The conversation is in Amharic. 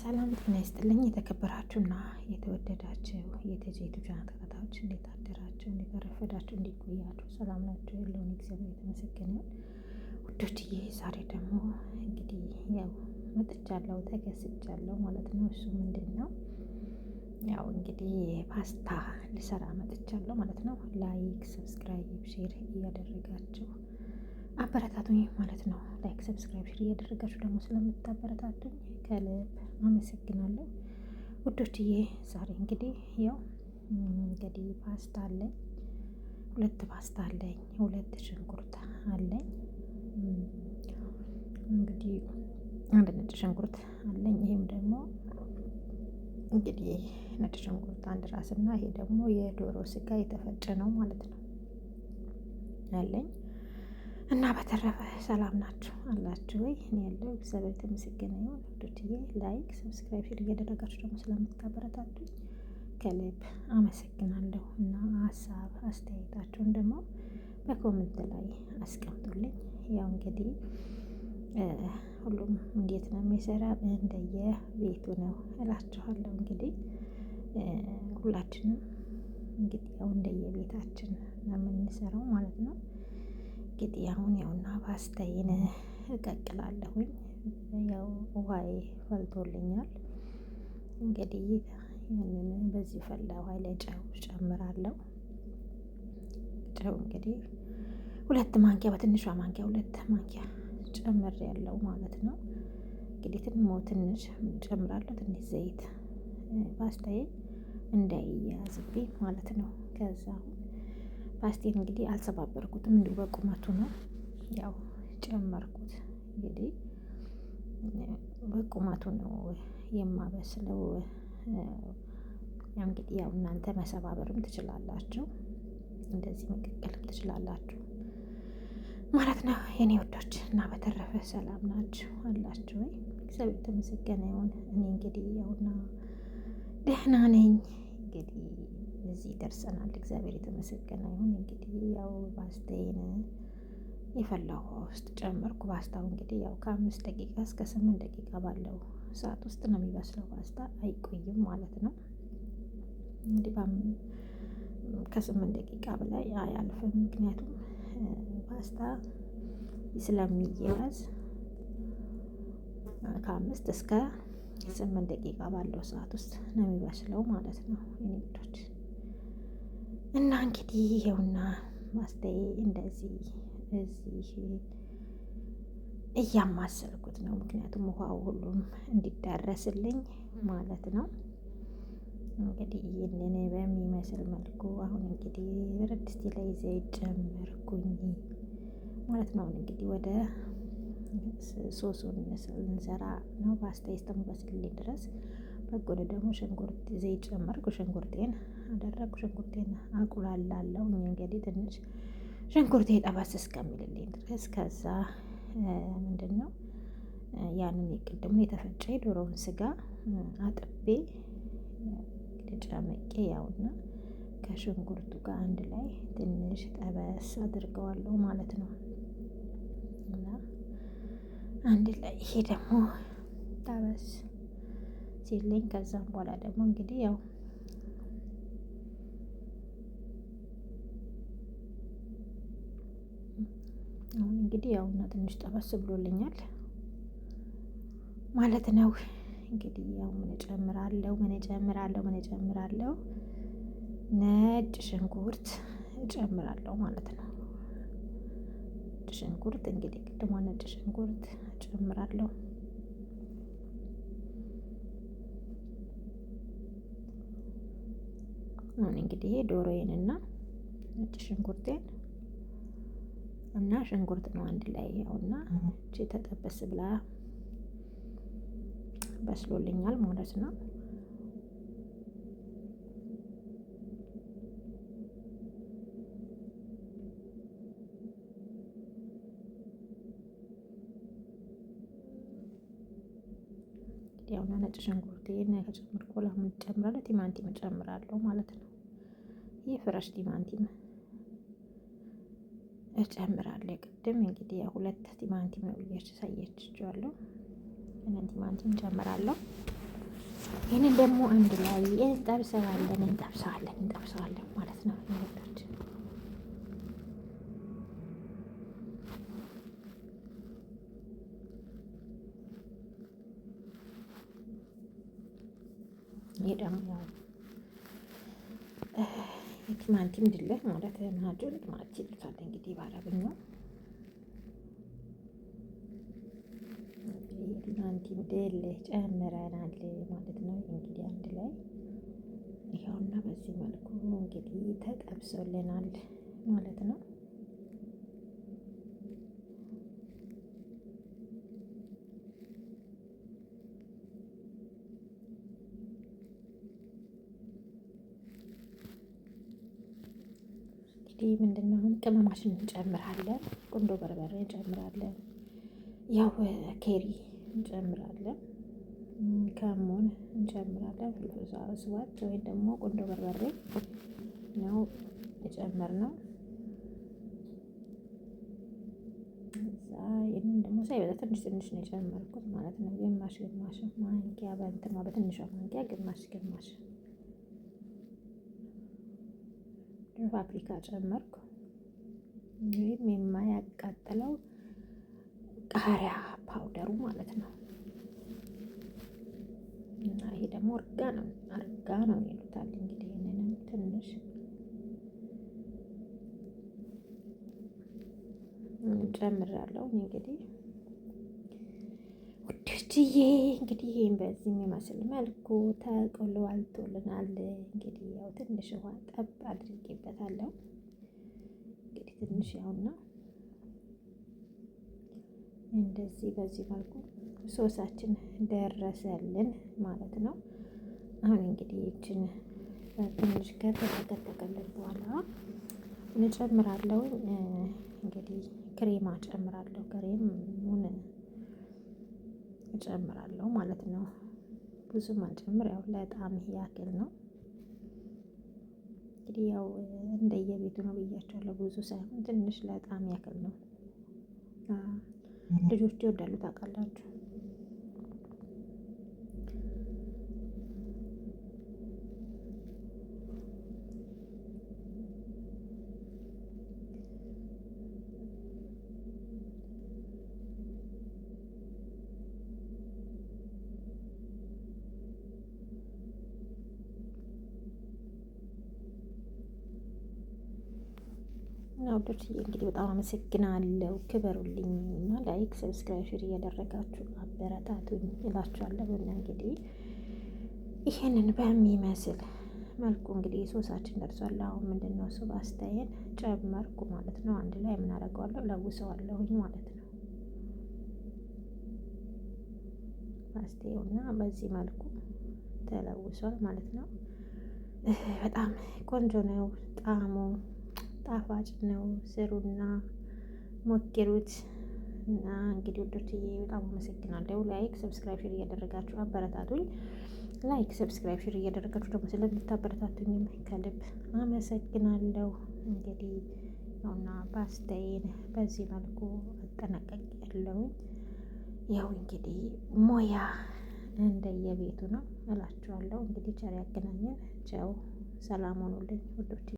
ሰላም ጤና ይስጥልኝ። የተከበራችሁና የተወደዳችሁ የቴጄቱ ቻናል ተከታታዮች እንዴት አደራችሁ? እንዴት አረፈዳችሁ? እንዴት ቆያችሁ? ሰላም ናችሁ? ያለውን እግዚአብሔር የተመሰገነ ውዶችዬ፣ ዛሬ ደግሞ እንግዲህ ያው መጥቻለሁ፣ ተከስቻለሁ ማለት ነው። እሱ ምንድን ነው? ያው እንግዲህ ፓስታ ልሰራ መጥቻለሁ ማለት ነው። ላይክ፣ ሰብስክራይብ፣ ሼር እያደረጋችሁ አበረታቱኝ ማለት ነው። ላይክ ሰብስክራይብ ሼር እያደረጋችሁ ደግሞ ስለምታበረታቱኝ ከልብ አመሰግናለሁ ውዶችዬ። ዛሬ እንግዲህ ያው እንግዲህ ፓስታ አለኝ፣ ሁለት ፓስታ አለኝ፣ ሁለት ሽንኩርት አለኝ፣ እንግዲህ አንድ ነጭ ሽንኩርት አለኝ። ይሄም ደግሞ እንግዲህ ነጭ ሽንኩርት አንድ ራስና ይሄ ደግሞ የዶሮ ስጋ የተፈጨ ነው ማለት ነው አለኝ። እና በተረፈ ሰላም ናችሁ አላችሁ ወይ? እኔ ያለው እግዚአብሔር የተመሰገነ ይሁን ውዶችዬ። ላይክ ሰብስክራይብ ሼር እያደረጋችሁ ደግሞ ስለምታበረታቱኝ ከልብ አመሰግናለሁ። እና ሀሳብ አስተያየታችሁን ደግሞ በኮሜንት ላይ አስቀምጡልኝ። ያው እንግዲህ ሁሉም እንዴት ነው የሚሰራ እንደየ ቤቱ ነው እላችኋለሁ። እንግዲህ ሁላችንም እንግዲህ ያው እንደየ ቤታችን ነው የምንሰራው ማለት ነው። እንግዲህ አሁን ያውና ፓስታዬን እቀቅላለሁኝ። ያው ውሃዬ ፈልቶልኛል። እንግዲህ ያንን በዚህ ፈላ ውሃ ላይ ጨው ጨምራለሁ። ጨው እንግዲህ ሁለት ማንኪያ፣ በትንሿ ማንኪያ ሁለት ማንኪያ ጨምሬያለሁ ማለት ነው። እንግዲህ ትንሽ ጨምራለሁ፣ ትንሽ ዘይት ፓስታዬ እንዳይያዝብኝ ማለት ነው። ከዛ ፓስቴን እንግዲህ አልሰባበርኩትም፣ እንዲሁ በቁመቱ ነው ያው ጨመርኩት። እንግዲህ በቁመቱ ነው የማበስለው። እንግዲህ ያው እናንተ መሰባበርም ትችላላችሁ፣ እንደዚህ መቀቀልም ትችላላችሁ ማለት ነው የኔ ወዶች። እና በተረፈ ሰላም ናችሁ አላችሁ ወይ? እግዚአብሔር የተመሰገነ ይሁን። እኔ እንግዲህ ያውና ደህና ነኝ። እንግዲህ እዚህ ደርሰናል። እግዚአብሔር የተመሰገነ ይሁን። እንግዲህ ያው ፓስታዬን የፈላው ውሃ ውስጥ ጨመርኩ። ፓስታው እንግዲህ ያው ከ5 ደቂቃ እስከ 8 ደቂቃ ባለው ሰዓት ውስጥ ነው የሚበስለው። ፓስታ አይቆይም ማለት ነው። እንግዲህ ከ8 ደቂቃ በላይ አያልፍም። ምክንያቱም ፓስታ ስለሚያያዝ ከ5 እስከ 8 ደቂቃ ባለው ሰዓት ውስጥ ነው የሚበስለው ማለት ነው የኔ ውዶች። እና እንግዲህ ይኸውና ፓስታዬ እንደዚህ እዚህ እያማሰልኩት ነው። ምክንያቱም ውሃው ሁሉም እንዲዳረስልኝ ማለት ነው። እንግዲህ ይህንን በሚመስል መልኩ አሁን እንግዲህ ብረት ድስቴ ላይ ዘይት ጨመርኩኝ ማለት ነው። አሁን እንግዲህ ወደ ሶሱን ልንሰራ ነው። ፓስታዬ እስከሚበስልልኝ ድረስ በጎን ደግሞ ሽንኩርት ዘይት ጨመርኩ። ሽንኩርቴን አደረግኩ። ሽንኩርቴን አቁላላለሁ እንግዲህ ትንሽ ሽንኩርቴ ጠበስ እስከሚልልኝ ድረስ። ከዛ ምንድን ነው ያንን የቅድሙን የተፈጨ የዶሮውን ስጋ አጥቤ ጨምቄ ያውና ከሽንኩርቱ ጋር አንድ ላይ ትንሽ ጠበስ አድርገዋለሁ ማለት ነው። እና አንድ ላይ ይሄ ደግሞ ጠበስ ሲልኝ ከዛም በኋላ ደግሞ እንግዲህ ያው አሁን እንግዲህ ያውና ትንሽ ጠበስ ብሎልኛል ማለት ነው። እንግዲህ ያው ምን እጨምራለሁ? ነጭ ሽንኩርት እጨምራለሁ ማለት ነው። ነጭ ሽንኩርት እንግዲህ ቅድሟ ነጭ ሽንኩርት እጨምራለሁ። አሁን እንግዲህ ይሄ ዶሮዬንና ነጭ ሽንኩርቴን እና ሽንኩርት ነው አንድ ላይ ያውና እቺ ተጠበስ ብላ በስሎልኛል ማለት ነው። ያውና ነጭ ሽንኩርቴን ከጨመርኩ በኋላ ምን እጨምራለሁ? ቲማቲም እጨምራለሁ ማለት ነው። ይህ ፍረሽ ቲማቲም እጨምራለሁ። ቅድም እንግዲህ ያው 2 ቲማቲም ነው ብያችሁ ሳያችኋለሁ። ቲማቲም እጨምራለሁ። ይህንን ደግሞ አንድ ላይ እንጠብሰዋለን ማለት ነው። ወዳችን ይህ ደግሞ የቲማቲም ድልህ ማለት ማጁን ማለት ይሉታል እንግዲህ በአረብኛው። የቲማቲም ድልህ ጨምረናል ማለት ነው። እንግዲህ አንድ ላይ ይኸውና በዚህ መልኩ እንግዲህ ተጠብሶልናል ማለት ነው። እንግዲህ ምንድነው አሁን ቅመማችን እንጨምራለን። ቁንዶ በርበሬ እንጨምራለን። ያው ኬሪ እንጨምራለን። ከሙን እንጨምራለን። ስዋት ወይም ደግሞ ቁንዶ በርበሬ ነው የጨመርነው። እዛ ይሄንን ደግሞ ሳይበዛ ትንሽ ትንሽ ነው የጨመርኩት ማለት ነው። ግማሽ ማንኪያ በትንሿ ማንኪያ ግማሽ ፓፕሪካ ጨመርኩ። ይህም የማያቃጥለው ቃሪያ ፓውደሩ ማለት ነው። እና ይሄ ደግሞ አርጋ ነው ይሉታል እንግዲህ። ይህንንም ትንሽ ጨምራለሁ እንግዲህ ውዶችዬ። እንግዲህ ይህን በዚህ የሚመስል መልኩ ተቆልቷልናል። እንግዲህ ያው ትንሽ ውሃ ጠብ አድርጌበታለሁ። እንግዲህ ትንሽ ያውና እንደዚህ በዚህ መልኩ ሶሳችን ደረሰልን ማለት ነው። አሁን እንግዲህ ይችን ትንሽ ከተቀጠቀልን በኋላ እንጨምራለሁ። እንግዲህ ክሬማ ጨምራለሁ። ክሬሙን እጨምራለሁ ማለት ነው። ብዙም አልጨምር፣ ያው ለጣም ያክል ነው። እንግዲህ ያው እንደየቤቱ ነው ብያቸዋለሁ። ብዙ ሳይሆን ትንሽ ለጣም ያክል ነው። ልጆች ይወዳሉ ታውቃላችሁ። ውዶችዬ እንግዲህ በጣም አመሰግናለሁ። ክበሩልኝ እና ላይክ፣ ሰብስክራይብ፣ ሼር እያደረጋችሁ አበረታቱኝ እላችኋለሁ። እና እንግዲህ ይሄንን በሚመስል መልኩ እንግዲህ ሶሳችን ደርሷል። አሁን ምንድነው እሱ ፓስታዬን ጨመርኩ ማለት ነው። አንድ ላይ ምን አደርገዋለሁ? ለውሰዋለሁኝ ማለት ነው። ፓስታውና በዚህ መልኩ ተለውሷል ማለት ነው። በጣም ቆንጆ ነው ጣዕሙ ጣፋጭ ነው። ስሩና ሞክሩት። እና እንግዲህ ውዶችዬ በጣም አመሰግናለሁ። ላይክ ሰብስክራይብ ሼር እያደረጋችሁ አበረታቱኝ። ላይክ ሰብስክራይብ ሼር እያደረጋችሁ ደግሞ ስለምታበረታቱኝም ከልብ አመሰግናለሁ። እንግዲህ ያውና ፓስታዬን በዚህ መልኩ አጠናቀቂያለሁ። ያው እንግዲህ ሞያ እንደየቤቱ ነው እላችኋለሁ። እንግዲህ ቸር ያገናኘን። ቻው፣ ሰላም ሆኑልኝ ውዶች።